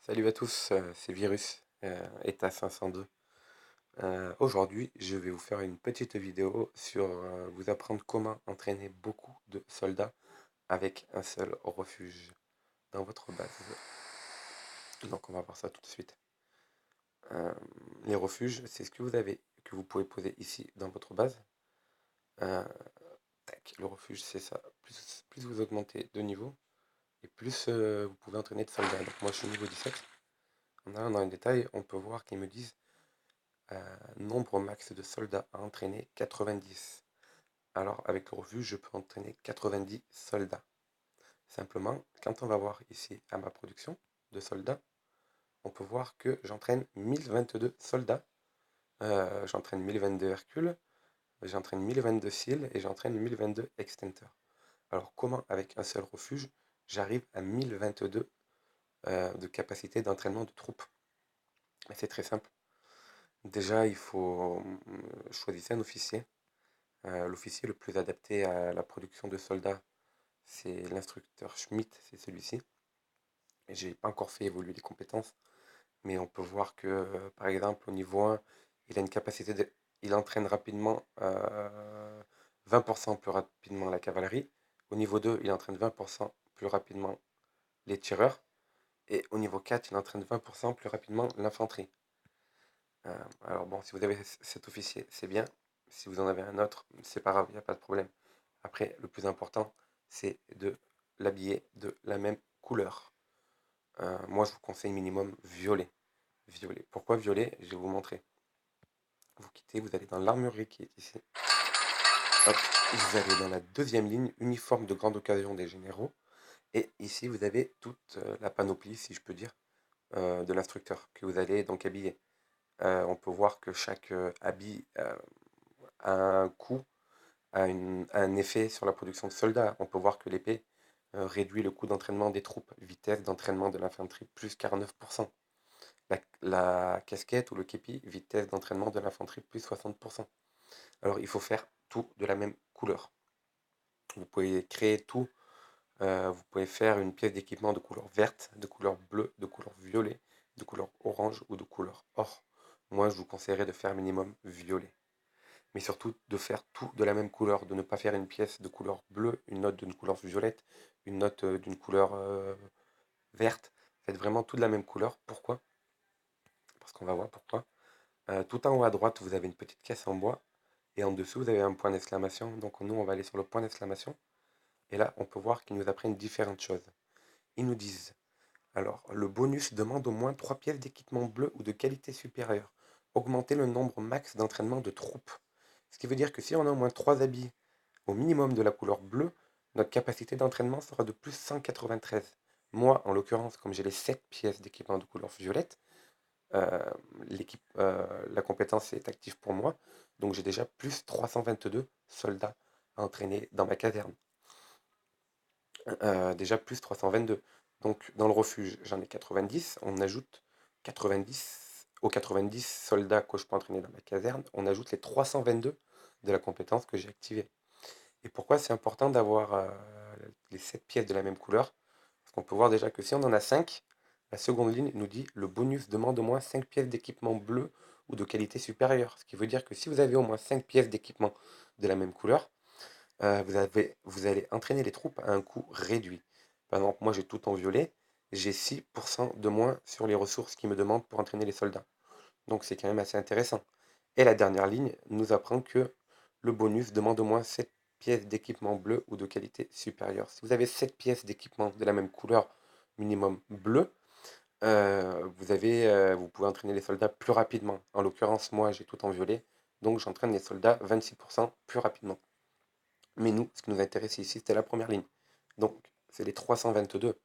Salut à tous, c'est Virus, état 502. Aujourd'hui, je vais vous faire une petite vidéo sur vous apprendre comment entraîner beaucoup de soldats avec un seul refuge dans votre base. Donc on va voir ça tout de suite. Euh, les refuges, c'est ce que vous avez, que vous pouvez poser ici dans votre base. Euh, Tac, le refuge, c'est ça. Plus vous augmentez de niveau, et plus vous pouvez entraîner de soldats. Donc moi, je suis niveau 17. En allant dans les détails, on peut voir qu'ils me disent nombre max de soldats à entraîner 90. Alors avec le refuge, je peux entraîner 90 soldats. Simplement, quand on va voir ici à ma production de soldats, on peut voir que j'entraîne 1022 soldats. J'entraîne 1022 Hercule, j'entraîne 1022 Seal et j'entraîne 1022 Extenter. Alors comment avec un seul refuge, j'arrive à 1022 de capacité d'entraînement de troupes? C'est très simple. Déjà, il faut choisir un officier. L'officier le plus adapté à la production de soldats, c'est l'instructeur Schmidt, c'est celui-ci. J'ai pas encore fait évoluer les compétences, mais on peut voir que, par exemple, au niveau 1, il a une capacité il entraîne rapidement 20% plus rapidement la cavalerie. Au niveau 2, il entraîne 20% plus rapidement les tireurs. Et au niveau 4, il entraîne 20% plus rapidement l'infanterie. Alors bon, si vous avez cet officier, c'est bien. Si vous en avez un autre, c'est pas grave, il n'y a pas de problème. Après, le plus important, c'est de l'habiller de la même couleur. Moi, je vous conseille minimum violet. Violet. Pourquoi violet? Je vais vous montrer. Vous quittez, vous allez dans l'armurerie qui est ici. Hop, vous allez dans la deuxième ligne, uniforme de grande occasion des généraux. Et ici, vous avez toute la panoplie, si je peux dire, de l'instructeur que vous allez donc habiller. On peut voir que chaque habit a un coût, a un effet sur la production de soldats. On peut voir que l'épée réduit le coût d'entraînement des troupes, vitesse d'entraînement de l'infanterie plus 49%. La casquette ou le képi, vitesse d'entraînement de l'infanterie plus 60%. Alors il faut faire tout de la même couleur. Vous pouvez créer tout, vous pouvez faire une pièce d'équipement de couleur verte, de couleur bleue, de couleur violet, de couleur orange ou de couleur or. Moi je vous conseillerais de faire minimum violet. Mais surtout de faire tout de la même couleur, de ne pas faire une pièce de couleur bleue, une note d'une couleur violette, une note d'une couleur verte. Faites vraiment tout de la même couleur. Pourquoi? Parce qu'on va voir pourquoi. Tout en haut à droite, vous avez une petite caisse en bois. Et en dessous, vous avez un point d'exclamation. Donc nous, on va aller sur le point d'exclamation. Et là, on peut voir qu'ils nous apprennent différentes choses. Ils nous disent, alors, le bonus demande au moins 3 pièces d'équipement bleu ou de qualité supérieure. Augmenter le nombre max d'entraînement de troupes. Ce qui veut dire que si on a au moins 3 habits au minimum de la couleur bleue, notre capacité d'entraînement sera de plus 193. Moi, en l'occurrence, comme j'ai les 7 pièces d'équipement de couleur violette, euh, la compétence est active pour moi, donc j'ai déjà plus 322 soldats à entraîner dans ma caserne. Déjà plus 322. Donc dans le refuge, j'en ai 90, on ajoute 90 aux 90 soldats que je peux entraîner dans ma caserne, on ajoute les 322 de la compétence que j'ai activée. Et pourquoi c'est important d'avoir les 7 pièces de la même couleur? Parce qu'on peut voir déjà que si on en a 5, la seconde ligne nous dit le bonus demande au moins 5 pièces d'équipement bleu ou de qualité supérieure. Ce qui veut dire que si vous avez au moins 5 pièces d'équipement de la même couleur, vous allez entraîner les troupes à un coût réduit. Par exemple, moi j'ai tout en violet, j'ai 6% de moins sur les ressources qui me demandent pour entraîner les soldats. Donc c'est quand même assez intéressant. Et la dernière ligne nous apprend que le bonus demande au moins 7 pièces d'équipement bleu ou de qualité supérieure. Si vous avez 7 pièces d'équipement de la même couleur, minimum bleu, vous pouvez entraîner les soldats plus rapidement. En l'occurrence, moi j'ai tout en violet, donc j'entraîne les soldats 26% plus rapidement. Mais nous, ce qui nous intéresse ici, c'était la première ligne. Donc c'est les 322.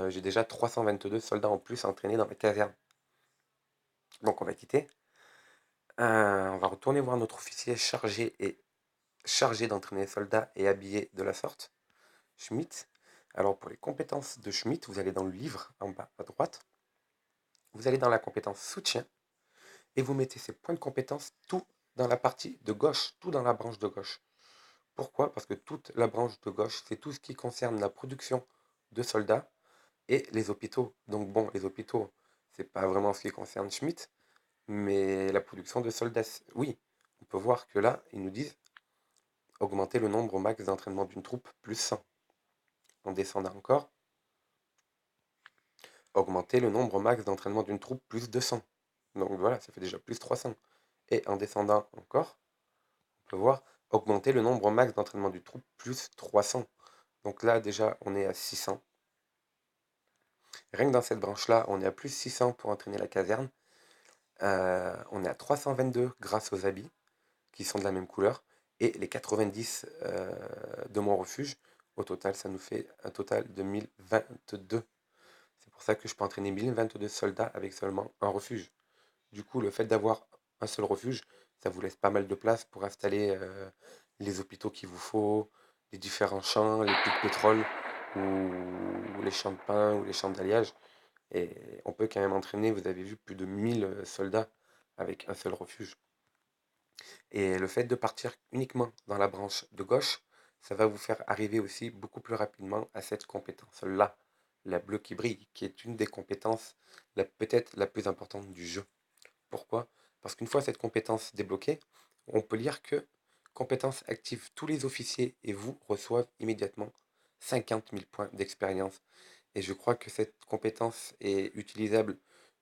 J'ai déjà 322 soldats en plus entraînés dans ma caserne. Donc on va quitter. On va retourner voir notre officier chargé d'entraîner les soldats et habillé de la sorte, Schmidt. Alors pour les compétences de Schmidt, vous allez dans le livre en bas à droite, vous allez dans la compétence soutien et vous mettez ces points de compétence tout dans la partie de gauche, tout dans la branche de gauche. Pourquoi? Parce que toute la branche de gauche, c'est tout ce qui concerne la production de soldats et les hôpitaux. Donc bon, les hôpitaux, c'est pas vraiment ce qui concerne Schmitt, mais la production de soldats, oui. On peut voir que là, ils nous disent augmenter le nombre au max d'entraînement d'une troupe plus 100. En descendant encore, augmenter le nombre au max d'entraînement d'une troupe plus 200. Donc voilà, ça fait déjà plus 300. Et en descendant encore, on peut voir augmenter le nombre au max d'entraînement d'une troupe plus 300. Donc là, déjà, on est à 600. Rien que dans cette branche-là, on est à plus 600 pour entraîner la caserne. On est à 322 grâce aux habits, qui sont de la même couleur. Et les 90 de mon refuge, au total, ça nous fait un total de 1022. C'est pour ça que je peux entraîner 1022 soldats avec seulement un refuge. Du coup, le fait d'avoir un seul refuge, ça vous laisse pas mal de place pour installer les hôpitaux qu'il vous faut, les différents champs, les puits de pétrole, ou les champs de pain, ou les champs d'alliage. Et on peut quand même entraîner, vous avez vu, plus de 1000 soldats avec un seul refuge. Et le fait de partir uniquement dans la branche de gauche, ça va vous faire arriver aussi beaucoup plus rapidement à cette compétence-là, la bleue qui brille, qui est une des compétences peut-être la plus importante du jeu. Pourquoi? Parce qu'une fois cette compétence débloquée, on peut lire que compétence active, tous les officiers et vous reçoivent immédiatement 50 000 points d'expérience. Et je crois que cette compétence est utilisable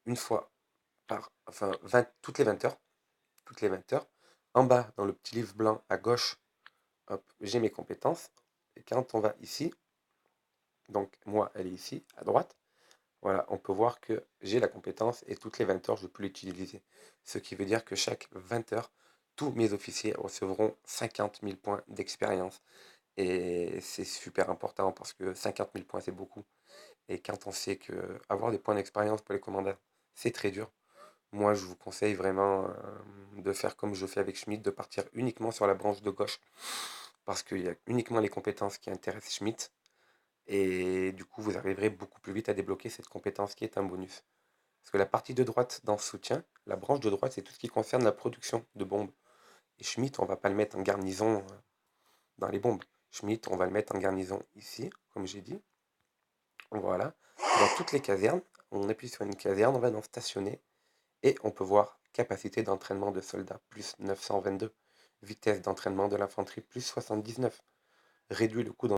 une fois enfin toutes les 20 heures. Toutes les 20 heures. En bas, dans le petit livre blanc à gauche, hop, j'ai mes compétences. Et quand on va ici, donc moi, elle est ici, à droite, voilà, on peut voir que j'ai la compétence et toutes les 20 heures, je peux l'utiliser. Ce qui veut dire que chaque 20 heures, tous mes officiers recevront 50 000 points d'expérience. Et c'est super important parce que 50 000 points, c'est beaucoup. Et quand on sait que avoir des points d'expérience pour les commandants, c'est très dur. Moi, je vous conseille vraiment de faire comme je fais avec Schmitt, de partir uniquement sur la branche de gauche, parce qu'il y a uniquement les compétences qui intéressent Schmitt, et du coup, vous arriverez beaucoup plus vite à débloquer cette compétence qui est un bonus. Parce que la partie de droite dans ce soutien, la branche de droite, c'est tout ce qui concerne la production de bombes. Et Schmitt, on va pas le mettre en garnison dans les bombes. Schmitt, on va le mettre en garnison ici, comme j'ai dit. Voilà. Dans toutes les casernes, on appuie sur une caserne, on va dans stationner, et on peut voir capacité d'entraînement de soldats plus 922, vitesse d'entraînement de l'infanterie plus 79, réduit le coût